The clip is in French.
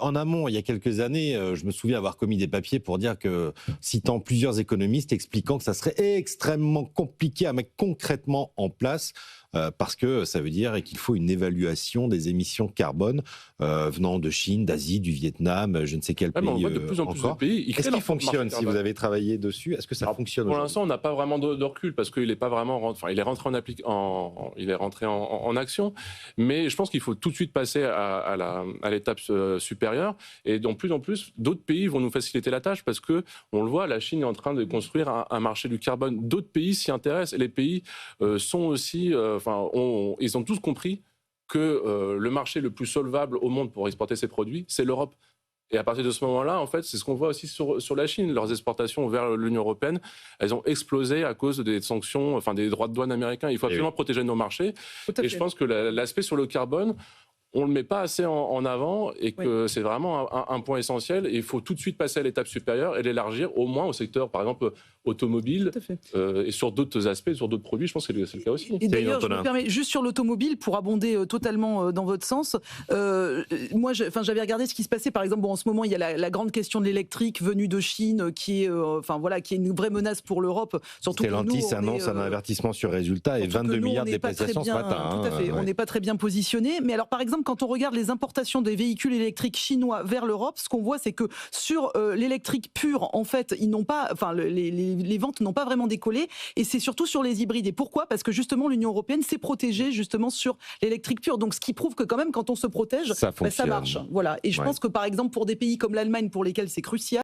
En amont, il y a quelques années, je me souviens avoir commis des papiers pour dire que, citant plusieurs économistes, expliquant que ça serait extrêmement compliqué à mettre concrètement en place, parce que ça veut dire qu'il faut une évaluation des émissions carbone venant de Chine, d'Asie, du Vietnam, je ne sais quel pays On voit de plus en plus de encore. pays. Est-ce qu'il fonctionne, si vous avez travaillé dessus? Est-ce que ça fonctionne Pour aujourd'hui? l'instant, on n'a pas vraiment de recul parce qu'il est pas vraiment, enfin, il est rentré il est rentré en action, mais je pense qu'il faut tout de suite passer à l'étape supérieure. Et de plus en plus, d'autres pays vont nous faciliter la tâche parce que on le voit, la Chine est en train de construire un marché du carbone. D'autres pays s'y intéressent et les pays sont aussi, ils ont tous compris que le marché le plus solvable au monde pour exporter ses produits, c'est l'Europe. Et à partir de ce moment-là, en fait, c'est ce qu'on voit aussi sur la Chine. Leurs exportations vers l'Union européenne, elles ont explosé à cause des sanctions, enfin des droits de douane américains. Il faut absolument protéger nos marchés. Et je pense que l'aspect sur le carbone, on ne le met pas assez en avant et que c'est vraiment un point essentiel. Et il faut tout de suite passer à l'étape supérieure et l'élargir au moins au secteur, par exemple, automobile et sur d'autres aspects, sur d'autres produits. Je pense que c'est le cas aussi. Et d'ailleurs, je me permets, juste sur l'automobile, pour abonder totalement dans votre sens, moi, j'avais regardé ce qui se passait. Par exemple, en ce moment, il y a la grande question de l'électrique venue de Chine qui est, qui est une vraie menace pour l'Europe. Stellantis annonce un avertissement sur résultat et 22 milliards de dépréciation ce matin. Tout à fait. On n'est pas très bien positionné. Mais alors, par exemple, quand on regarde les importations des véhicules électriques chinois vers l'Europe, ce qu'on voit, c'est que sur l'électrique pur, en fait, ils n'ont pas, les ventes n'ont pas vraiment décollé. Et c'est surtout sur les hybrides. Et pourquoi? Parce que justement, l'Union européenne s'est protégée justement sur l'électrique pur. Donc, ce qui prouve que quand même, quand on se protège, ça marche. Voilà. Et je pense que par exemple, pour des pays comme l'Allemagne, pour lesquels c'est crucial,